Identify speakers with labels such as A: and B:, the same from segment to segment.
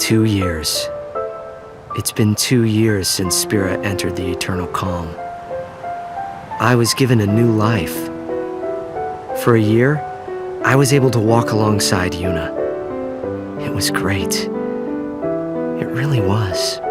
A: 2 years. It's been 2 years since Spira entered the eternal calm. I was given a new life. For a year, I was able to walk alongside Yuna. It was great. It really was.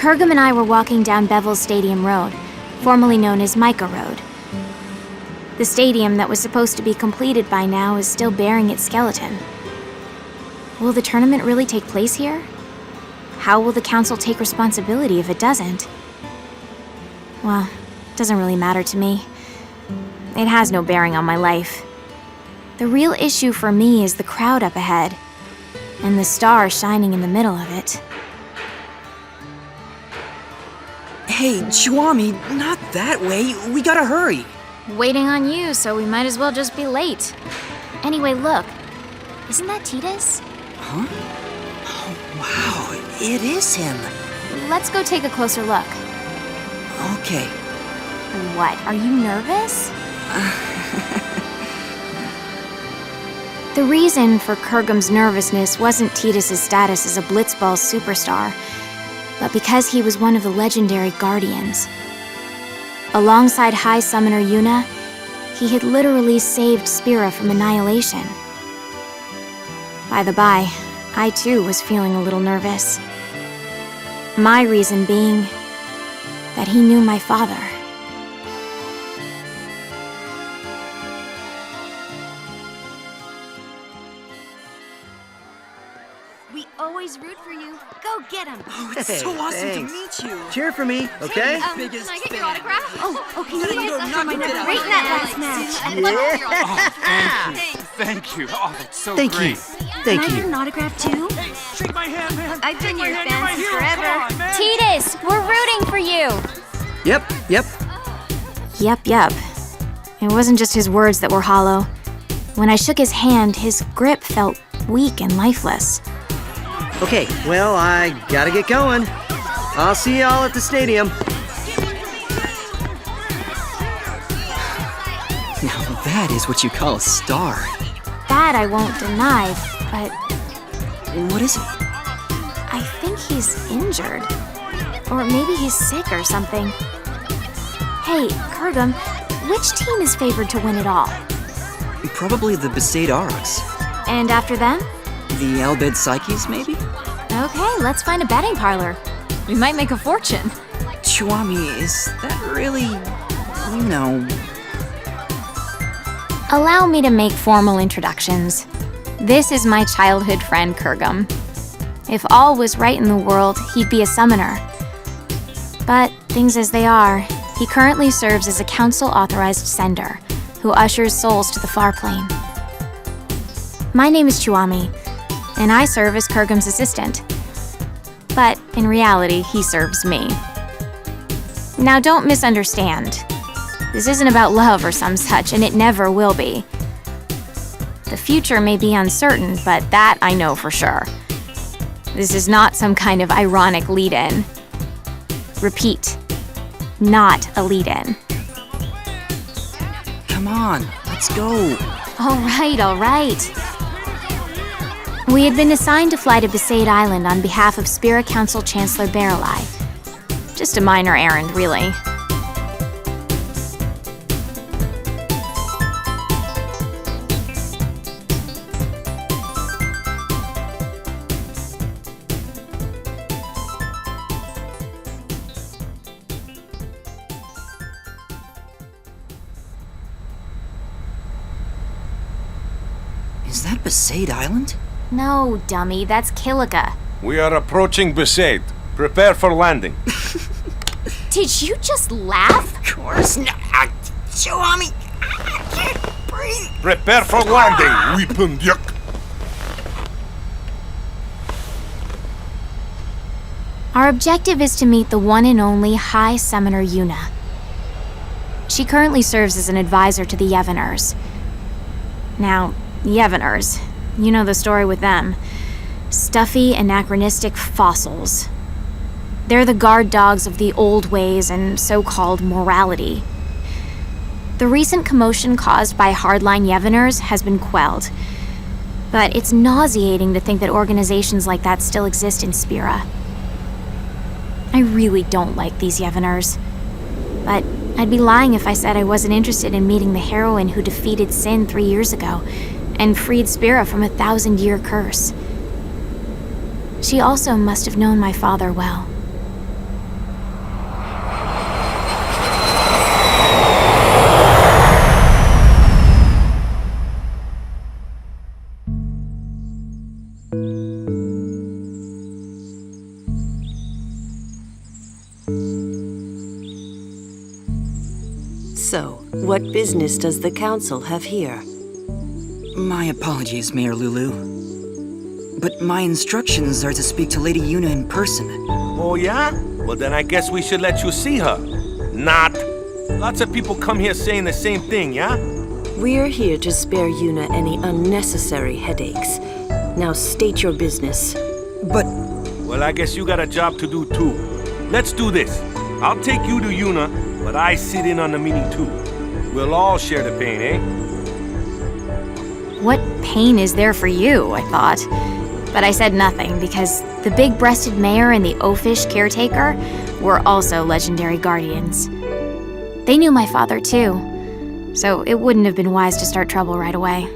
B: Kurgum and I were walking down Bevel's Stadium Road, formerly known as Micah Road. The stadium that was supposed to be completed by now is still bearing its skeleton. Will the tournament really take place here? How will the council take responsibility if it doesn't? Well, it doesn't really matter to me. It has no bearing on my life. The real issue for me is the crowd up ahead, and the star shining in the middle of it.
C: Hey, Chuami, not that way. We gotta hurry.
B: Waiting on you, so we might as well just be late. Anyway, look. Isn't that Tidus?
C: Huh? Oh, wow, it is him.
B: Let's go take a closer look.
C: Okay.
B: What, are you nervous? The reason for Kurgum's nervousness wasn't Tidus' status as a Blitzball superstar, but because he was one of the legendary Guardians. Alongside High Summoner Yuna, he had literally saved Spira from annihilation. By the by, I too was feeling a little nervous. My reason being that he knew my father.
D: We always root for you. Go get him.
C: Oh, it's so awesome to meet you.
A: Cheer for me, okay?
D: Can I get your autograph? Oh, can
C: No,
D: you
C: no,
D: guys
C: no,
D: my
C: no,
D: number
C: no,
D: great in that last match?
E: Thank you. Oh, that's so
A: Thank you.
E: great.
A: Thank
D: Can I get
A: you.
D: an autograph too?
E: Shake my hand, man.
D: I've been your
E: Hand,
D: fan
E: my
D: since
E: hero.
D: forever.
E: Come on, man.
B: Tidus, we're rooting for you!
A: Yep.
B: Yep. It wasn't just his words that were hollow. When I shook his hand, his grip felt weak and lifeless.
A: Okay, well, I gotta get going. I'll see y'all at the stadium.
C: Now that is what you call a star.
B: That I won't deny, but
C: What is it?
B: I think he's injured. Or maybe he's sick or something. Hey, Kurgum, which team is favored to win it all?
C: Probably the Besaid Aurochs.
B: And after them?
C: The Albed Psyches, maybe?
B: Okay, let's find a betting parlor. We might make a fortune.
C: Chuami, is that really... you know...
B: Allow me to make formal introductions. This is my childhood friend, Kurgum. If all was right in the world, he'd be a summoner. But things as they are, he currently serves as a council-authorized sender, who ushers souls to the far plane. My name is Chuami, and I serve as Kurgum's assistant. But in reality, he serves me. Now don't misunderstand. This isn't about love or some such, and it never will be. The future may be uncertain, but that I know for sure. This is not some kind of ironic lead-in. Repeat, not a lead-in.
C: Come on, let's go.
B: All right. We had been assigned to fly to Besaid Island on behalf of Spira Council Chancellor Barreleye. Just a minor errand, really.
C: Is that Besaid Island?
B: No, dummy, that's Kilika.
F: We are approaching Besaid. Prepare for landing.
B: Did you just laugh?
C: Of course not. Chuami, I can't breathe.
F: Prepare for landing, weapon yuck.
B: Our objective is to meet the one and only High Summoner Yuna. She currently serves as an advisor to the Yevoners. Now, Yevoners, you know the story with them. Stuffy, anachronistic fossils. They're the guard dogs of the old ways and so-called morality. The recent commotion caused by hardline Yevoners has been quelled, but it's nauseating to think that organizations like that still exist in Spira. I really don't like these Yevoners, but I'd be lying if I said I wasn't interested in meeting the heroine who defeated Sin 3 years ago and freed Spira from a 1,000-year curse. She also must have known my father well.
G: So, what business does the council have here?
C: My apologies, Mayor Lulu. But my instructions are to speak to Lady Yuna in person.
F: Oh yeah? Well then I guess we should let you see her. Not. Lots of people come here saying the same thing, yeah?
G: We're here to spare Yuna any unnecessary headaches. Now state your business.
C: But
F: Well, I guess you got a job to do too. Let's do this. I'll take you to Yuna, but I sit in on the meeting too. We'll all share the pain, eh?
B: What pain is there for you, I thought. But I said nothing because the big-breasted mayor and the oafish caretaker were also legendary guardians. They knew my father too, so it wouldn't have been wise to start trouble right away.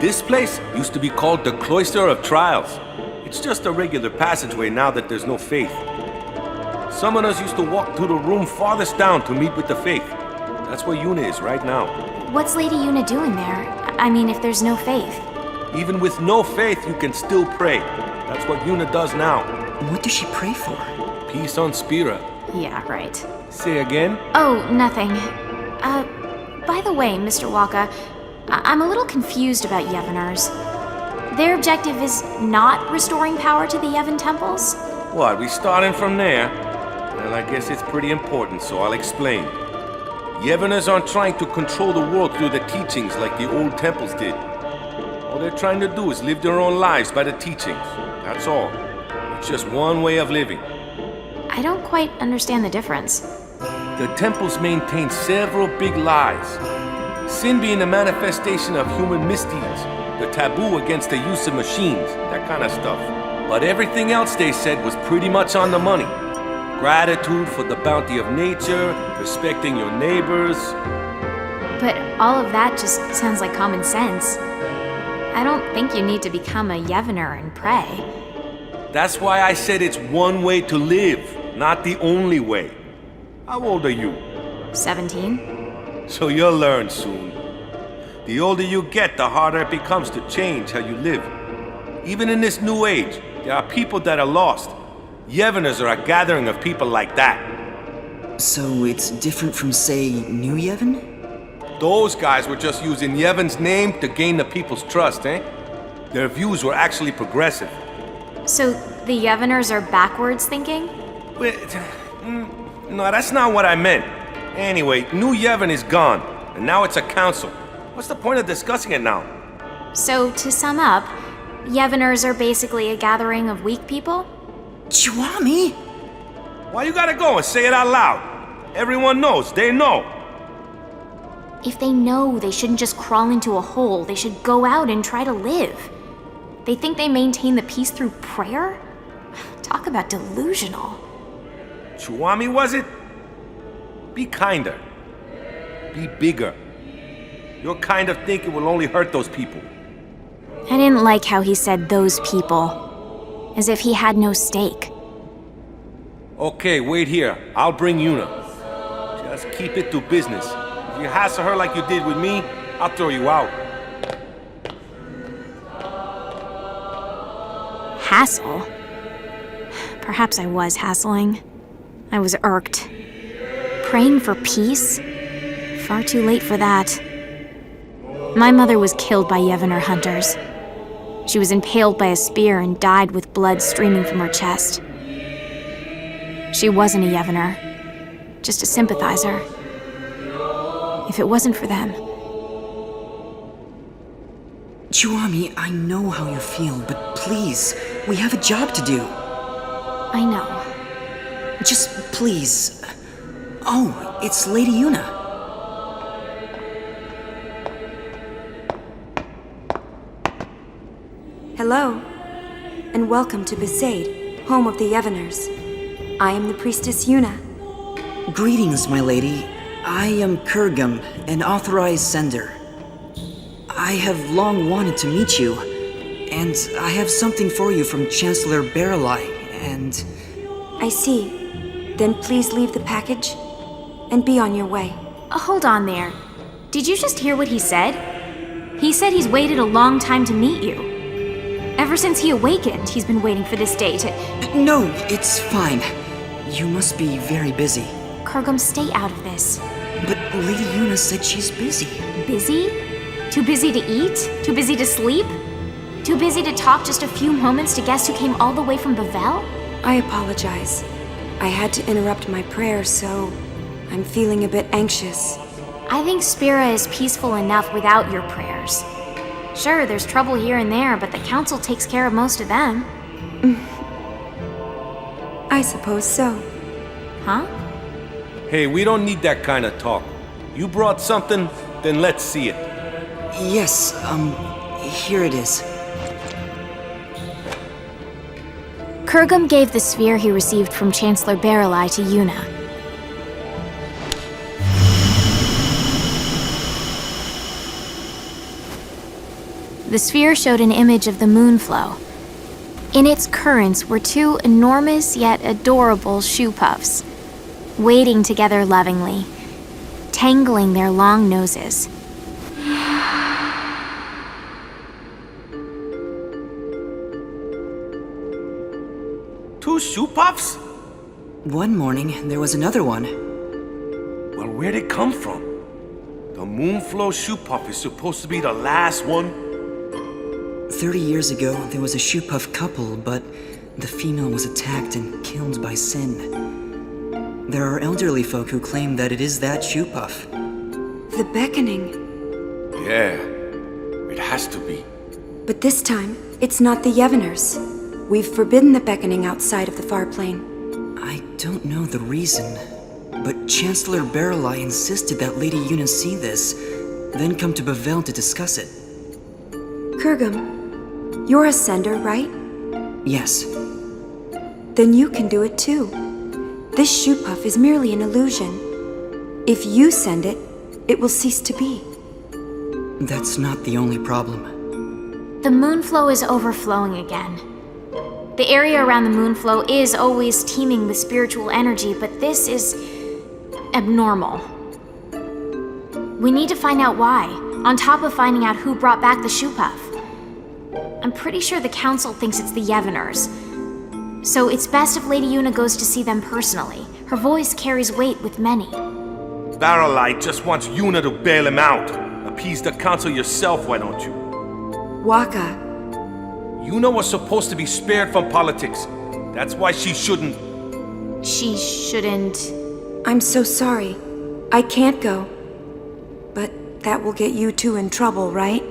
F: This place used to be called the Cloister of Trials. It's just a regular passageway now that there's no faith. Summoners used to walk through the room farthest down to meet with the faith. That's where Yuna is right now.
B: What's Lady Yuna doing there? I mean, if there's no faith.
F: Even with no faith, you can still pray. That's what Yuna does now.
C: what does she pray for?
F: Peace on Spira.
B: Yeah, right.
F: Say again?
B: Oh, nothing. By the way, Mr. Waka, I'm a little confused about Yevoners. Their objective is not restoring power to the Yevon temples?
F: What, we starting from there? Well, I guess it's pretty important, so I'll explain. Yevoners aren't trying to control the world through the teachings like the old temples did. All they're trying to do is live their own lives by the teachings. That's all. It's just one way of living.
B: I don't quite understand the difference.
F: The temples maintain several big lies. Sin being a manifestation of human misdeeds, the taboo against the use of machines, that kind of stuff. But everything else they said was pretty much on the money. Gratitude for the bounty of nature, respecting your neighbors.
B: But all of that just sounds like common sense. I don't think you need to become a Yevoner and pray.
F: That's why I said it's one way to live, not the only way. How old are you?
B: 17?
F: So you'll learn soon. The older you get, the harder it becomes to change how you live. Even in this new age, there are people that are lost. Yevoners are a gathering of people like that.
C: So it's different from, say, New Yevon?
F: Those guys were just using Yevon's name to gain the people's trust, eh? Their views were actually progressive.
B: So the Yevoners are backwards thinking?
F: Wait, no, that's not what I meant. Anyway, New Yevon is gone, and now it's a council. What's the point of discussing it now?
B: So to sum up, Yevoners are basically a gathering of weak people?
C: Chuami!
F: Why you gotta go and say it out loud? Everyone knows, they know.
B: If they know they shouldn't just crawl into a hole, they should go out and try to live. They think they maintain the peace through prayer? Talk about delusional.
F: Chuami, was it? Be kinder. Be bigger. Your kind of thinking will only hurt those people.
B: I didn't like how he said those people. As if he had no stake.
F: Okay, wait here. I'll bring Yuna. Just keep it to business. If you hassle her like you did with me, I'll throw you out.
B: Hassle? Perhaps I was hassling. I was irked. Praying for peace? Far too late for that. My mother was killed by Yevner hunters. She was impaled by a spear and died with blood streaming from her chest. She wasn't a Yevner, just a sympathizer. If it wasn't for them...
C: Chuami, I know how you feel, but please, we have a job to do.
B: I know.
C: Just please. Oh, it's Lady Yuna.
H: Hello, and welcome to Besaid, home of the Yevners. I am the priestess Yuna.
C: Greetings, my lady. I am Kurgum, an authorized sender. I have long wanted to meet you, and I have something for you from Chancellor Baralai, and...
H: I see. Then please leave the package, and be on your way.
B: Hold on there. Did you just hear what he said? He said he's waited a long time to meet you. Ever since he awakened, he's been waiting for this day to...
C: No, it's fine. You must be very busy.
B: Kurgum, stay out of this.
C: But Lady Yuna said she's busy.
B: Busy? Too busy to eat? Too busy to sleep? Too busy to talk just a few moments to guests who came all the way from Bavel?
H: I apologize. I had to interrupt my prayer, so I'm feeling a bit anxious.
B: I think Spira is peaceful enough without your prayers. Sure, there's trouble here and there, but the council takes care of most of them.
H: I suppose so.
B: Huh?
F: Hey, we don't need that kind of talk. You brought something, then let's see it.
C: Yes, here it is.
B: Kurgum gave the sphere he received from Chancellor Baralai to Yuna. The sphere showed an image of the moonflow. In its currents were two enormous yet adorable shoe puffs, wading together lovingly, tangling their long noses.
F: Two shoe puffs?
C: One morning, there was another one.
F: Well, where'd it come from? The Moonflow shoe puff is supposed to be the last one?
C: 30 years ago, there was a shoe puff couple, but the female was attacked and killed by Sin. There are elderly folk who claim that it is that shoe puff.
H: The beckoning.
F: Yeah, it has to be.
H: But this time, it's not the Yevners. We've forbidden the beckoning outside of the far plane.
C: I don't know the reason, but Chancellor Baralai insisted that Lady Yuna see this, then come to Bavel to discuss it.
H: Kurgum, you're a sender, right?
C: Yes.
H: Then you can do it too. This shoe puff is merely an illusion. If you send it, it will cease to be.
C: That's not the only problem.
B: The moonflow is overflowing again. The area around the moonflow is always teeming with spiritual energy, but this is abnormal. We need to find out why, on top of finding out who brought back the shoe puff. I'm pretty sure the council thinks it's the Yevners. So it's best if Lady Yuna goes to see them personally. Her voice carries weight with many.
F: Baralai just wants Yuna to bail him out. Appease the council yourself, why don't you?
H: Waka,
F: Yuna was supposed to be spared from politics. That's why she shouldn't...
B: She shouldn't...
H: I'm so sorry. I can't go. But that will get you two in trouble, right?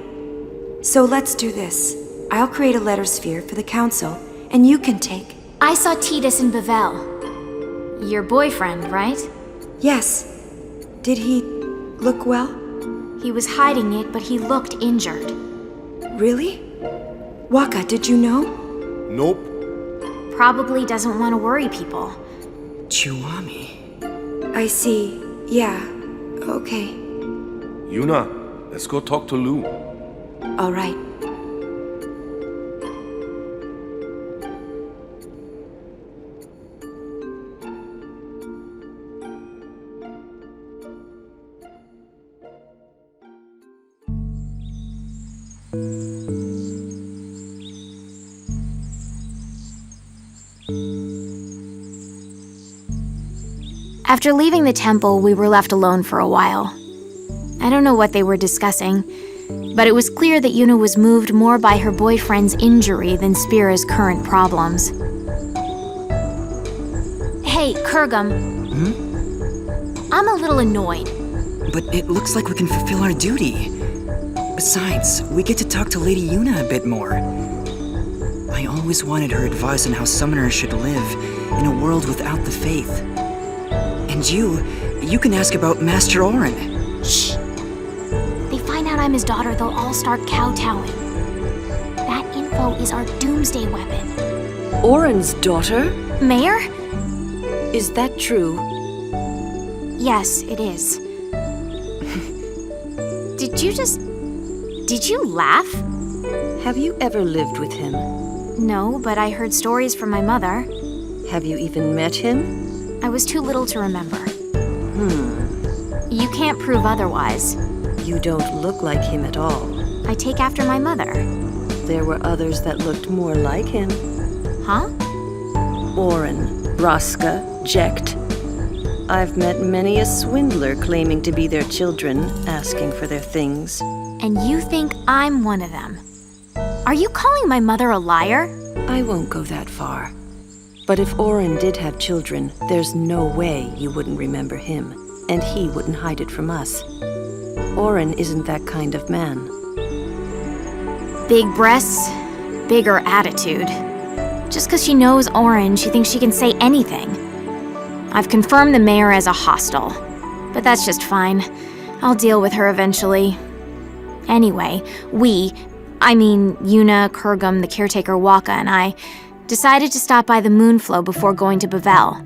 H: So let's do this. I'll create a letter sphere for the council, and you can take...
B: I saw Tidus in Bavel. Your boyfriend, right?
H: Yes. Did he look well?
B: He was hiding it, but he looked injured.
H: Really? Waka, did you know?
F: Nope.
B: Probably doesn't want to worry people.
C: Chiwami.
H: I see. Yeah. Okay.
F: Yuna, let's go talk to Lou.
H: All right.
B: After leaving the temple, we were left alone for a while. I don't know what they were discussing, but it was clear that Yuna was moved more by her boyfriend's injury than Spira's current problems. Hey, Kurgum. I'm a little annoyed.
C: But it looks like we can fulfill our duty. Besides, we get to talk to Lady Yuna a bit more. I always wanted her advice on how summoners should live in a world without the faith. And you can ask about Master Orin.
B: Shh. They find out I'm his daughter, they'll all start kowtowing. That info is our doomsday weapon.
G: Orin's daughter?
B: Mayor?
G: Is that true?
B: Yes, it is. Did you laugh?
G: Have you ever lived with him?
B: No, but I heard stories from my mother.
G: Have you even met him?
B: I was too little to remember. You can't prove otherwise.
G: You don't look like him at all.
B: I take after my mother.
G: There were others that looked more like him.
B: Huh?
G: Orin, Raska, Jekt. I've met many a swindler claiming to be their children, asking for their things.
B: And you think I'm one of them? Are you calling my mother a liar?
G: I won't go that far. But if Orin did have children, there's no way you wouldn't remember him, and he wouldn't hide it from us. Orin isn't that kind of man.
B: Big breasts, bigger attitude. Just because she knows Orin, she thinks she can say anything. I've confirmed the mayor as a hostile, but that's just fine. I'll deal with her eventually. Anyway, Yuna, Kurgum, the caretaker Waka, and I decided to stop by the Moonflow before going to Bavel.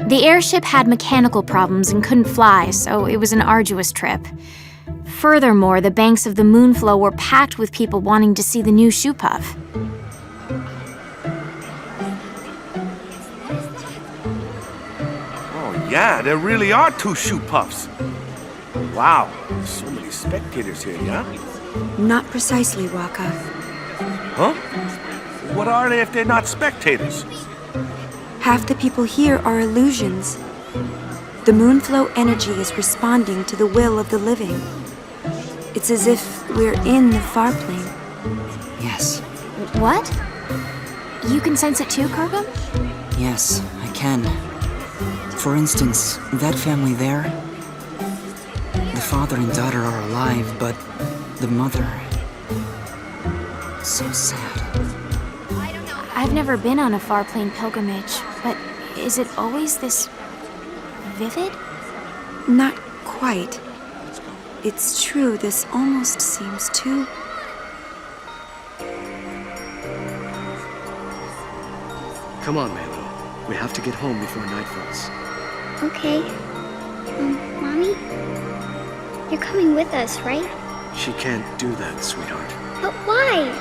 B: The airship had mechanical problems and couldn't fly, so it was an arduous trip. Furthermore, the banks of the Moonflow were packed with people wanting to see the new shoe puff.
F: Oh yeah, there really are 2 shoe puffs. Wow, so many spectators here, yeah?
H: Not precisely, Waka.
F: Huh? What are they if they're not spectators?
H: Half the people here are illusions. The Moonflow energy is responding to the will of the living. It's as if we're in the far plane.
C: Yes.
B: What? You can sense it too, Kurgum?
C: Yes, I can. For instance, that family there. The father and daughter are alive, but the mother... so sad.
B: I've never been on a far plane pilgrimage, but is it always this vivid?
H: Not quite. It's true, this almost seems too...
A: Come on, Melu. We have to get home before night falls.
I: Okay. Mommy? You're coming with us, right?
A: She can't do that, sweetheart.
I: But why?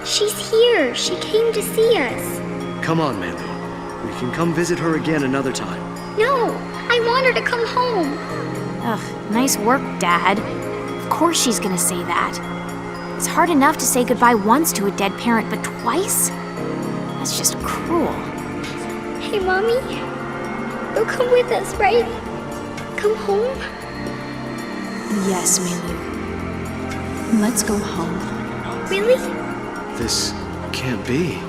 I: She's here. She came to see us.
A: Come on, Melu. We can come visit her again another time.
I: No! I want her to come home.
B: Ugh, nice work, Dad. Of course she's gonna say that. It's hard enough to say goodbye once to a dead parent, but twice? That's just cruel.
I: Hey, Mommy. You'll come with us, right? Come home?
B: Yes, Melu. Let's go home.
I: Really?
A: This can't be.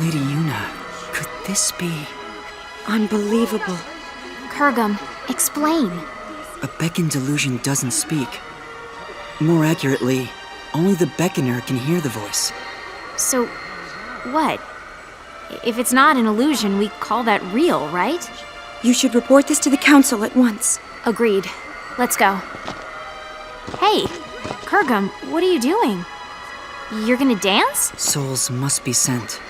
C: Lady Yuna, could this be...
H: unbelievable.
B: Kurgum, explain.
C: A beckon delusion doesn't speak. More accurately, only the beckoner can hear the voice.
B: So, what? If it's not an illusion, we call that real, right?
H: You should report this to the council at once.
B: Agreed. Let's go. Hey, Kurgum, what are you doing? You're gonna dance?
C: Souls must be sent.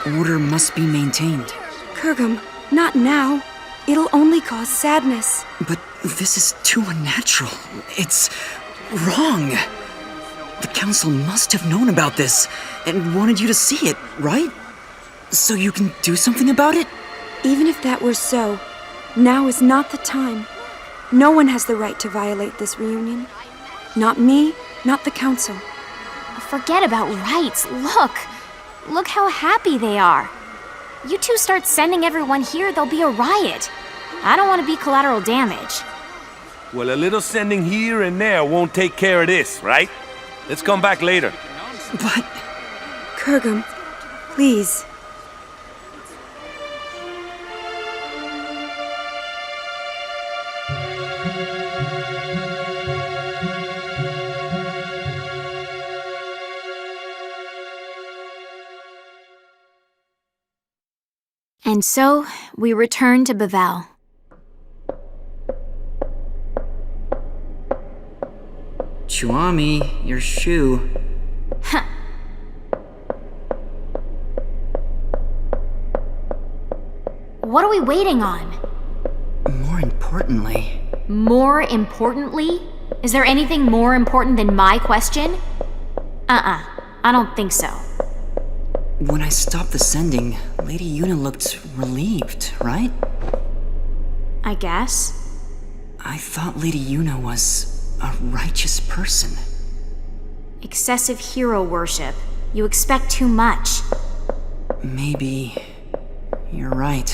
C: Order must be maintained.
H: Kurgum, not now. It'll only cause sadness.
C: But this is too unnatural. It's wrong. The council must have known about this and wanted you to see it, right? So you can do something about it?
H: Even if that were so, now is not the time. No one has the right to violate this reunion. Not me, not the council.
B: Forget about rights. Look how happy they are. You two start sending everyone here, there'll be a riot. I don't want to be collateral damage.
F: Well, a little sending here and there won't take care of this, right? Let's come back later.
C: But...
H: Kurgum, please.
B: And so, we return to Bavel.
C: Chuami, your shoe.
B: Huh. What are we waiting on?
C: More importantly...
B: More importantly? Is there anything more important than my question? I don't think so.
C: When I stopped the sending, Lady Yuna looked relieved, right?
B: I guess.
C: I thought Lady Yuna was a righteous person.
B: Excessive hero worship. You expect too much.
C: Maybe you're right.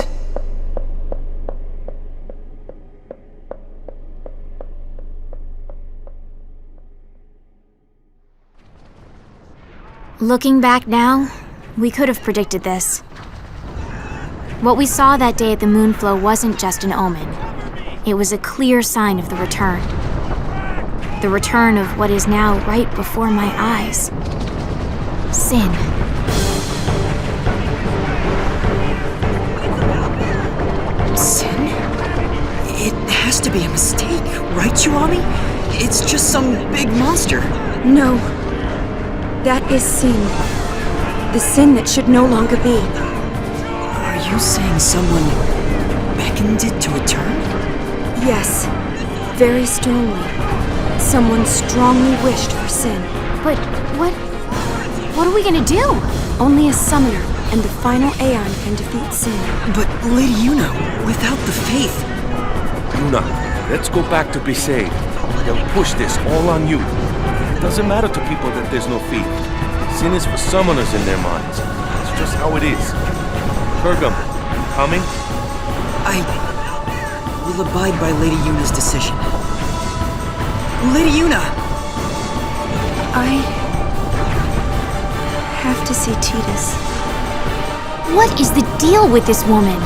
B: Looking back now, we could have predicted this. What we saw that day at the Moonflow wasn't just an omen. It was a clear sign of the return. The return of what is now right before my eyes. Sin.
C: Sin? It has to be a mistake, right, Chuami? It's just some big monster.
H: No. That is sin. The sin that should no longer be.
C: Are you saying someone beckoned it to return?
H: Yes. Very strongly. Someone strongly wished for sin.
B: But what are we gonna do?
H: Only a summoner and the final Aeon can defeat sin.
C: But Lady Yuna, without the faith...
F: Yuna, let's go back to Bisei. They'll push this all on you. It doesn't matter to people that there's no faith. Sin is for summoners in their minds. It's just how it is. Kurgum, you coming?
C: I will abide by Lady Yuna's decision. Lady Yuna!
H: I have to see Tidus.
B: What is the deal with this woman?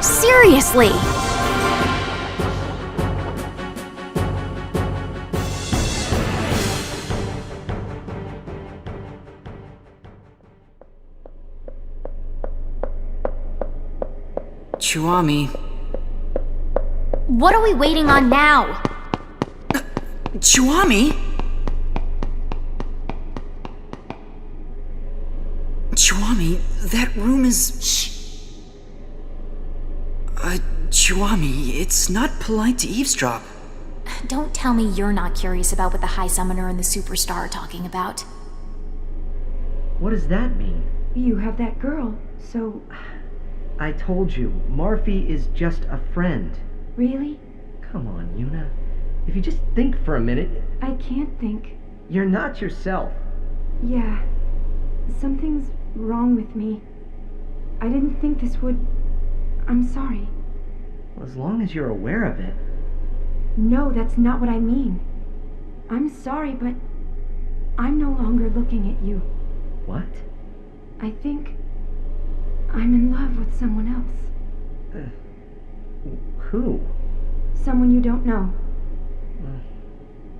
B: Seriously!
C: Chuami...
B: What are we waiting on now?
C: Chuami? Chuami, that room is... Shh. Chuami, it's not polite to eavesdrop.
B: Don't tell me you're not curious about what the High Summoner and the Superstar are talking about.
A: What does that mean?
H: You have that girl, so...
A: I told you, Marfi is just a friend.
H: Really?
A: Come on, Yuna. If you just think for a minute...
H: I can't think.
A: You're not yourself.
H: Yeah. Something's wrong with me. I didn't think this would... I'm sorry.
A: Well, as long as you're aware of it.
H: No, that's not what I mean. I'm sorry, but I'm no longer looking at you.
A: What?
H: I think I'm in love with someone else.
A: Who?
H: Someone you don't know.
A: Well,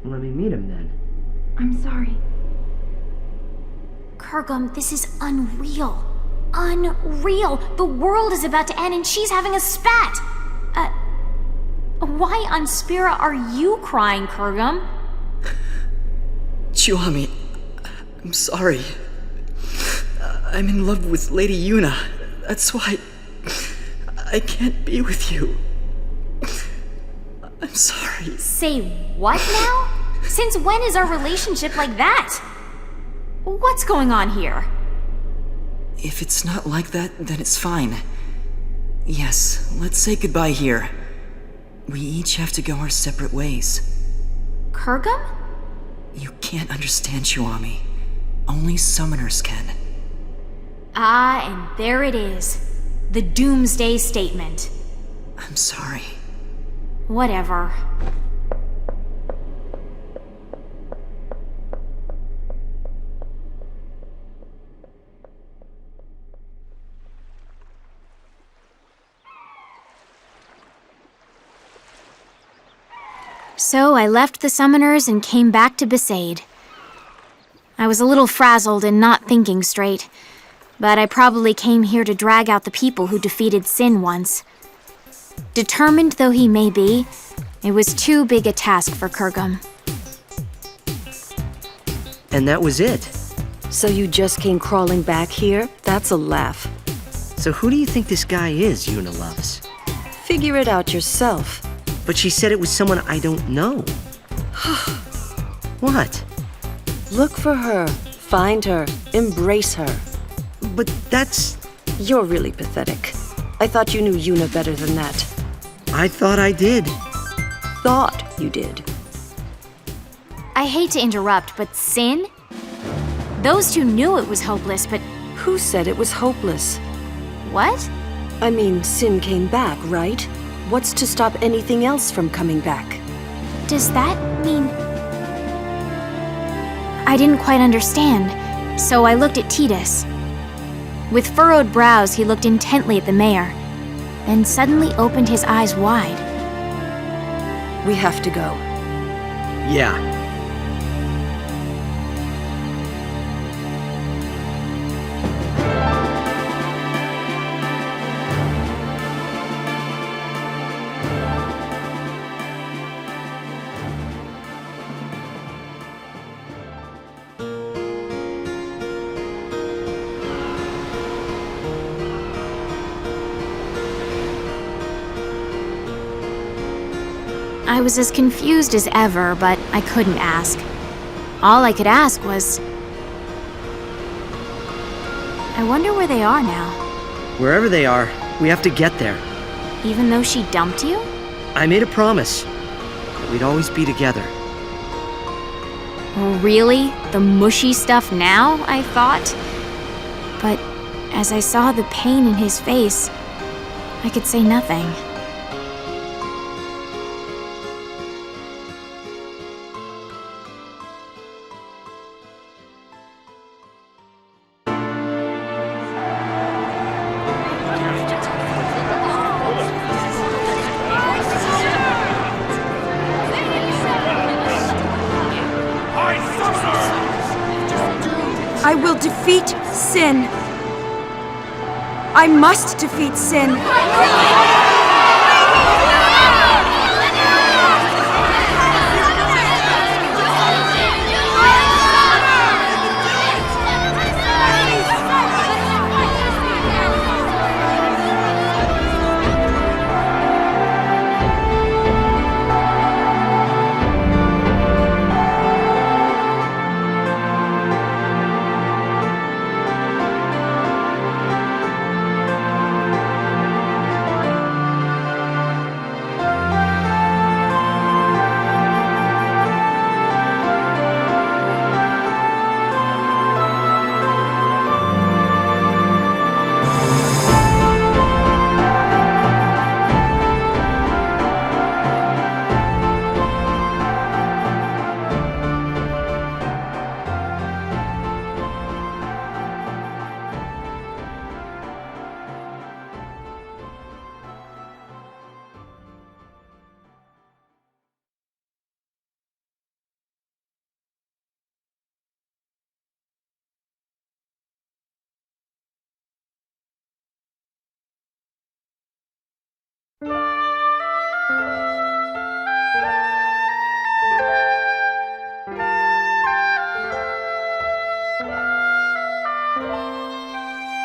A: let me meet him then.
H: I'm sorry.
B: Kurgum, this is unreal. Unreal! The world is about to end and she's having a spat! Why on Spira are you crying, Kurgum?
C: Chuami, I'm sorry. I'm in love with Lady Yuna. That's why I can't be with you. I'm sorry.
B: Say what now? Since when is our relationship like that? What's going on here?
C: If it's not like that, then it's fine. Yes, let's say goodbye here. We each have to go our separate ways.
B: Kurgum?
C: You can't understand Chiwami. Only summoners can.
B: Ah, and there it is. The Doomsday Statement.
C: I'm sorry.
B: Whatever. So I left the summoners and came back to Besaid. I was a little frazzled and not thinking straight, but I probably came here to drag out the people who defeated Sin once. Determined though he may be, it was too big a task for Kurgum.
A: And that was it.
G: So you just came crawling back here? That's a laugh.
A: So who do you think this guy is Yuna loves?
G: Figure it out yourself.
A: But she said it was someone I don't know. What?
G: Look for her, find her, embrace her.
A: But that's...
G: You're really pathetic. I thought you knew Yuna better than that.
A: I thought I did.
G: Thought you did.
B: I hate to interrupt, but Sin? Those two knew it was hopeless, but
G: Who said it was hopeless?
B: what?
G: I mean, Sin came back, right? What's to stop anything else from coming back?
B: Does that mean... I didn't quite understand, so I looked at Tidus. With furrowed brows, he looked intently at the mayor, then suddenly opened his eyes wide.
G: We have to go.
A: Yeah.
B: I was as confused as ever, but I couldn't ask. All I could ask was... I wonder where they are now.
A: Wherever they are, we have to get there.
B: Even though she dumped you?
A: I made a promise that we'd always be together.
B: Really? The mushy stuff now, I thought? But as I saw the pain in his face, I could say nothing.
H: I will defeat Sin. I must defeat Sin.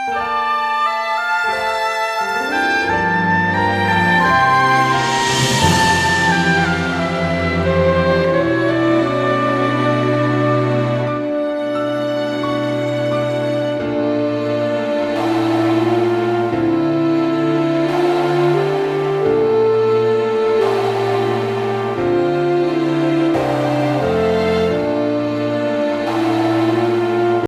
I: Bye.